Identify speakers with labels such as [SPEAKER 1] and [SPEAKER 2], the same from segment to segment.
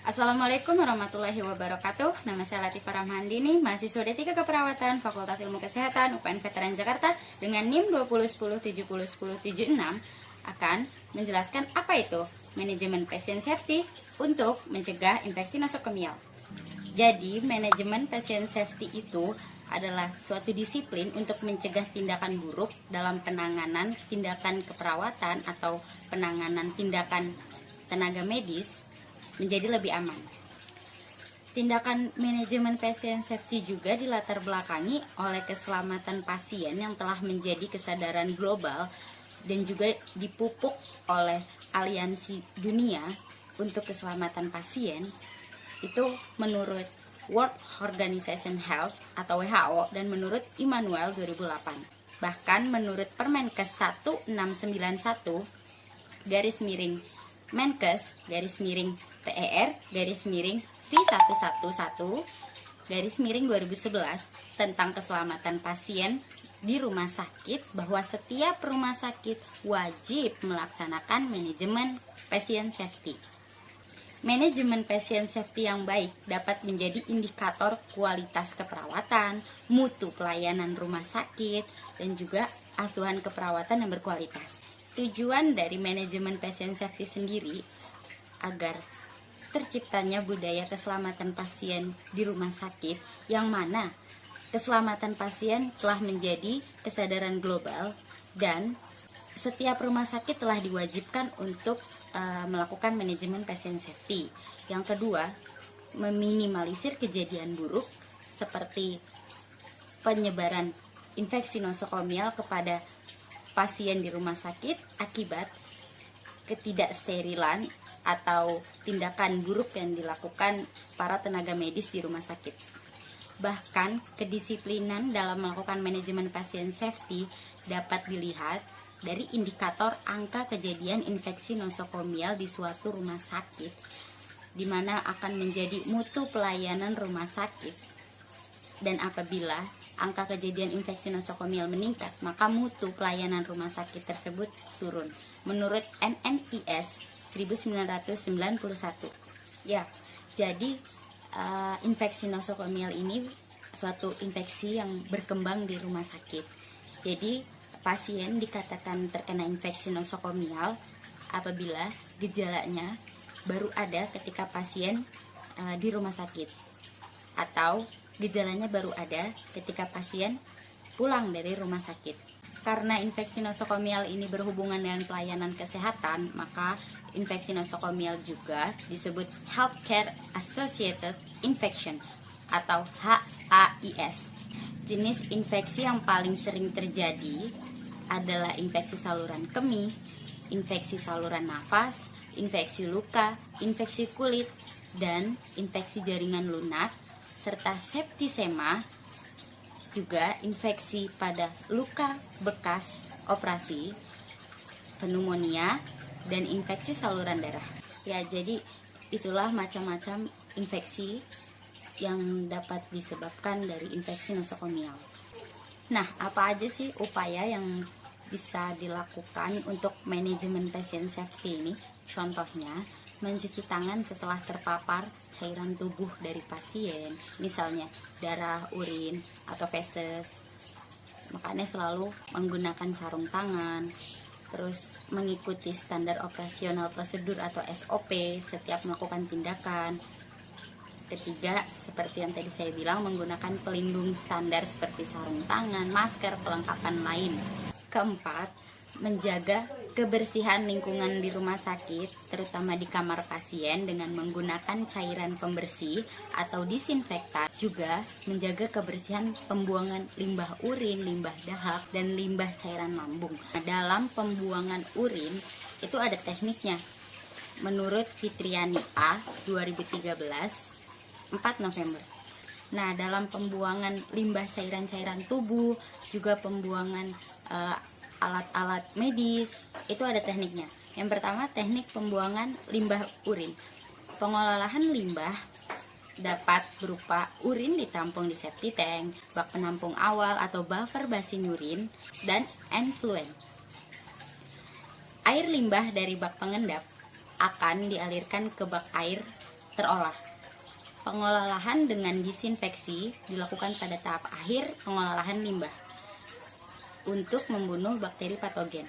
[SPEAKER 1] Assalamualaikum warahmatullahi wabarakatuh. Nama saya Latifah Rahmandini, mahasiswa D3 Keperawatan Fakultas Ilmu Kesehatan UPN Veteran Jakarta dengan NIM 2010701076 akan menjelaskan apa itu manajemen patient safety untuk mencegah infeksi nosokomial. Jadi, manajemen patient safety itu adalah suatu disiplin untuk mencegah tindakan buruk dalam penanganan tindakan keperawatan atau penanganan tindakan tenaga medis menjadi lebih aman. Tindakan manajemen patient safety juga dilatar belakangi oleh keselamatan pasien yang telah menjadi kesadaran global dan juga dipupuk oleh aliansi dunia untuk keselamatan pasien. Itu menurut World Organization Health atau WHO dan menurut Immanuel 2008. Bahkan menurut Permenkes 1691 garis miring Menkes garis miring PER garis miring V111 garis miring 2011 tentang keselamatan pasien di rumah sakit, bahwa setiap rumah sakit wajib melaksanakan manajemen patient safety. Manajemen patient safety yang baik dapat menjadi indikator kualitas keperawatan, mutu pelayanan rumah sakit, dan juga asuhan keperawatan yang berkualitas. Tujuan dari manajemen patient safety sendiri agar terciptanya budaya keselamatan pasien di rumah sakit, yang mana keselamatan pasien telah menjadi kesadaran global dan setiap rumah sakit telah diwajibkan untuk melakukan manajemen patient safety. Yang kedua, meminimalisir kejadian buruk seperti penyebaran infeksi nosokomial kepada pasien di rumah sakit akibat ketidaksterilan atau tindakan buruk yang dilakukan para tenaga medis di rumah sakit. Bahkan kedisiplinan dalam melakukan manajemen patient safety dapat dilihat dari indikator angka kejadian infeksi nosokomial di suatu rumah sakit, di mana akan menjadi mutu pelayanan rumah sakit. Dan apabila angka kejadian infeksi nosokomial meningkat, maka mutu pelayanan rumah sakit tersebut turun. Menurut NNIS 1991. Ya, jadi infeksi nosokomial ini suatu infeksi yang berkembang di rumah sakit. Jadi pasien dikatakan terkena infeksi nosokomial apabila gejalanya baru ada ketika pasien di rumah sakit, atau gejalanya baru ada ketika pasien pulang dari rumah sakit. Karena infeksi nosokomial ini berhubungan dengan pelayanan kesehatan, maka infeksi nosokomial juga disebut Healthcare Associated Infection atau HAIS. Jenis infeksi yang paling sering terjadi adalah infeksi saluran kemih, infeksi saluran nafas, infeksi luka, infeksi kulit, dan infeksi jaringan lunak, serta septisema, juga infeksi pada luka bekas operasi, pneumonia, dan infeksi saluran darah. Ya, jadi itulah macam-macam infeksi yang dapat disebabkan dari infeksi nosokomial. Nah, apa aja sih upaya yang bisa dilakukan untuk manajemen patient safety ini? Contohnya, mencuci tangan setelah terpapar cairan tubuh dari pasien, misalnya darah, urin, atau feses. Makanya selalu menggunakan sarung tangan, terus mengikuti standar operasional prosedur atau SOP setiap melakukan tindakan. Ketiga, seperti yang tadi saya bilang, menggunakan pelindung standar seperti sarung tangan, masker, perlengkapan lain. Keempat, menjaga kebersihan lingkungan di rumah sakit, terutama di kamar pasien dengan menggunakan cairan pembersih atau disinfektan. Juga menjaga kebersihan pembuangan limbah urin, limbah dahak, dan limbah cairan lambung. Nah, dalam pembuangan urin itu ada tekniknya. Menurut Fitriani A 2013, 4 November. Nah, dalam pembuangan limbah cairan-cairan tubuh, juga pembuangan alat-alat medis, itu ada tekniknya. Yang pertama, teknik pembuangan limbah urin. Pengolahan limbah dapat berupa urin ditampung di septic tank, bak penampung awal atau buffer basin urin, dan effluent. Air limbah dari bak pengendap akan dialirkan ke bak air terolah. Pengolahan dengan disinfeksi dilakukan pada tahap akhir pengolahan limbah untuk membunuh bakteri patogen.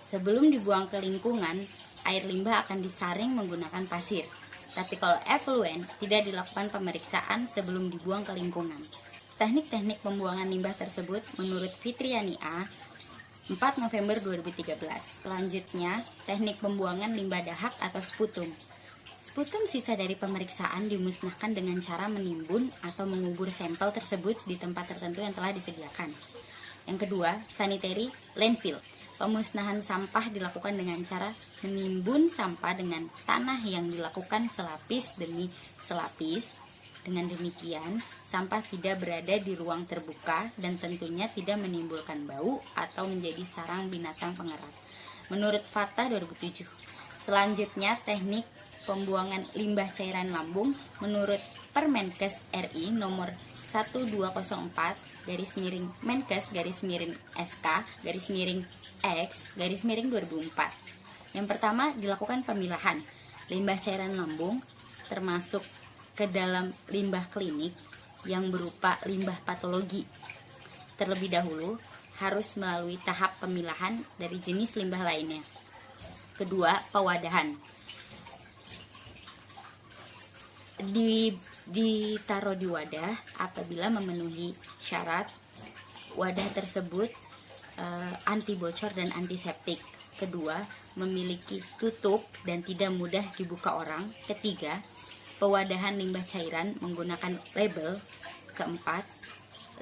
[SPEAKER 1] Sebelum dibuang ke lingkungan, air limbah akan disaring menggunakan pasir. Tapi kalau efluen, tidak dilakukan pemeriksaan sebelum dibuang ke lingkungan. Teknik-teknik pembuangan limbah tersebut menurut Fitriani A. 4 November 2013. Selanjutnya, teknik pembuangan limbah dahak atau sputum. Sputum sisa dari pemeriksaan dimusnahkan dengan cara menimbun atau mengubur sampel tersebut di tempat tertentu yang telah disediakan. Yang kedua, sanitary landfill. Pemusnahan sampah dilakukan dengan cara menimbun sampah dengan tanah yang dilakukan selapis demi selapis. Dengan demikian, sampah tidak berada di ruang terbuka dan tentunya tidak menimbulkan bau atau menjadi sarang binatang pengerat. Menurut Fathah 2007. Selanjutnya, teknik pembuangan limbah cairan lambung menurut Permenkes RI nomor 1204-Menkes-SK-X-2004. Yang pertama, dilakukan pemilahan limbah cairan lambung termasuk ke dalam limbah klinik yang berupa limbah patologi. Terlebih dahulu harus melalui tahap pemilahan dari jenis limbah lainnya. Kedua, pewadahan. Ditaruh di wadah apabila memenuhi syarat. Wadah tersebut anti bocor dan antiseptik. Kedua, memiliki tutup dan tidak mudah dibuka orang. Ketiga, pewadahan limbah cairan menggunakan label. Keempat,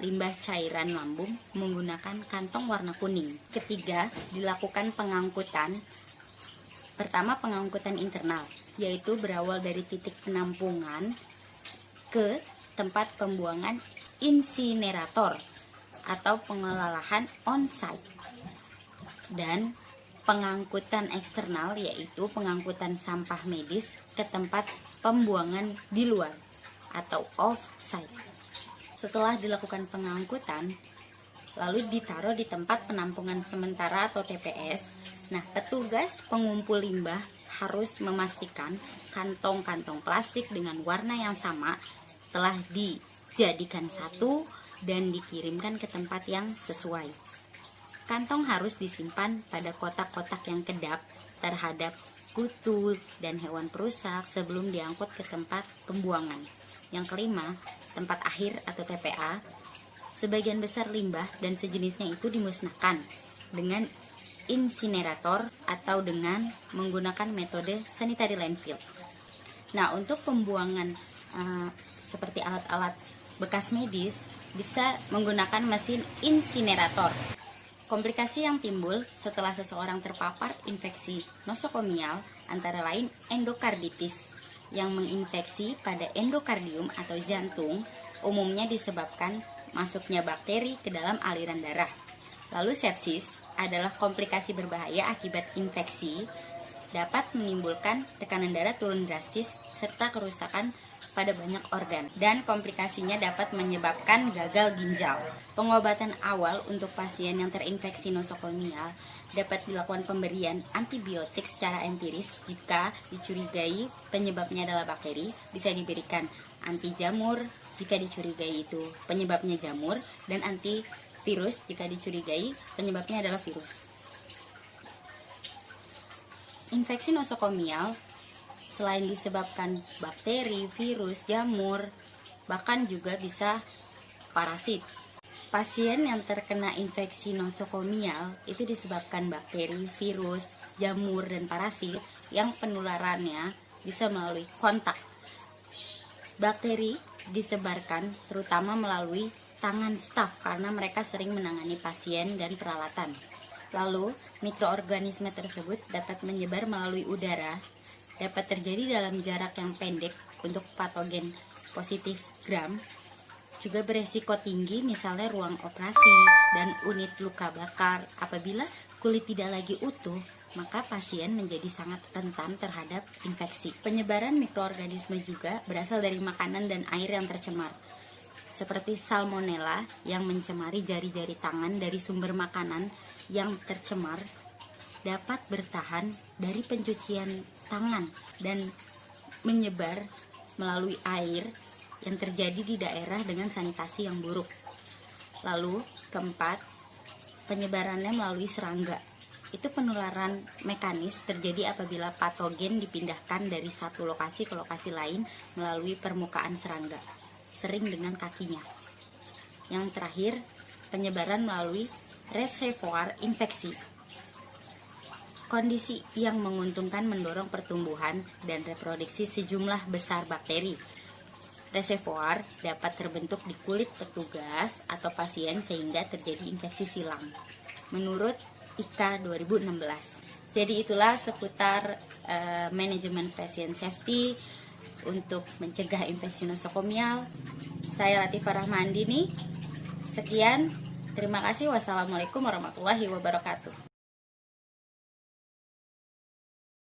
[SPEAKER 1] limbah cairan lambung menggunakan kantong warna kuning. Ketiga, dilakukan pengangkutan. Pertama, pengangkutan internal, yaitu berawal dari titik penampungan ke tempat pembuangan insinerator atau pengolahan on-site. Dan pengangkutan eksternal, yaitu pengangkutan sampah medis ke tempat pembuangan di luar atau off-site. Setelah dilakukan pengangkutan, lalu ditaruh di tempat penampungan sementara atau TPS. Nah, petugas pengumpul limbah harus memastikan kantong-kantong plastik dengan warna yang sama telah dijadikan satu dan dikirimkan ke tempat yang sesuai. Kantong harus disimpan pada kotak-kotak yang kedap terhadap kutu dan hewan perusak sebelum diangkut ke tempat pembuangan. Yang kelima, tempat akhir atau TPA. Sebagian besar limbah dan sejenisnya itu dimusnahkan dengan insinerator atau dengan menggunakan metode sanitary landfill. Nah, untuk pembuangan seperti alat-alat bekas medis bisa menggunakan mesin insinerator. Komplikasi yang timbul setelah seseorang terpapar infeksi nosokomial antara lain endokarditis yang menginfeksi pada endokardium atau jantung, umumnya disebabkan masuknya bakteri ke dalam aliran darah. Lalu sepsis adalah komplikasi berbahaya akibat infeksi, dapat menimbulkan tekanan darah turun drastis serta kerusakan pada banyak organ, dan komplikasinya dapat menyebabkan gagal ginjal. Pengobatan awal untuk pasien yang terinfeksi nosokomial dapat dilakukan pemberian antibiotik secara empiris. Jika dicurigai penyebabnya adalah bakteri, bisa diberikan anti jamur jika dicurigai itu penyebabnya jamur, dan antivirus jika dicurigai penyebabnya adalah virus. Infeksi nosokomial selain disebabkan bakteri, virus, jamur, bahkan juga bisa parasit. Pasien yang terkena infeksi nosokomial itu disebabkan bakteri, virus, jamur, dan parasit yang penularannya bisa melalui kontak. Bakteri disebarkan terutama melalui tangan staf karena mereka sering menangani pasien dan peralatan. Lalu, mikroorganisme tersebut dapat menyebar melalui udara, dapat terjadi dalam jarak yang pendek untuk patogen positif gram, juga beresiko tinggi misalnya ruang operasi dan unit luka bakar. Apabila kulit tidak lagi utuh, maka pasien menjadi sangat rentan terhadap infeksi. Penyebaran mikroorganisme juga berasal dari makanan dan air yang tercemar, seperti salmonella yang mencemari jari-jari tangan dari sumber makanan yang tercemar, dapat bertahan dari pencucian tangan dan menyebar melalui air yang terjadi di daerah dengan sanitasi yang buruk. Lalu keempat, penyebarannya melalui serangga. Itu penularan mekanis terjadi apabila patogen dipindahkan dari satu lokasi ke lokasi lain melalui permukaan serangga, sering dengan kakinya. Yang terakhir, penyebaran melalui reservoir infeksi. Kondisi yang menguntungkan mendorong pertumbuhan dan reproduksi sejumlah besar bakteri. Reservoir dapat terbentuk di kulit petugas atau pasien sehingga terjadi infeksi silang. Menurut IKA 2016. Jadi itulah seputar manajemen pasien safety untuk mencegah infeksi nosokomial. Saya Latifah Rahmandini. Sekian, terima kasih. Wassalamualaikum warahmatullahi wabarakatuh.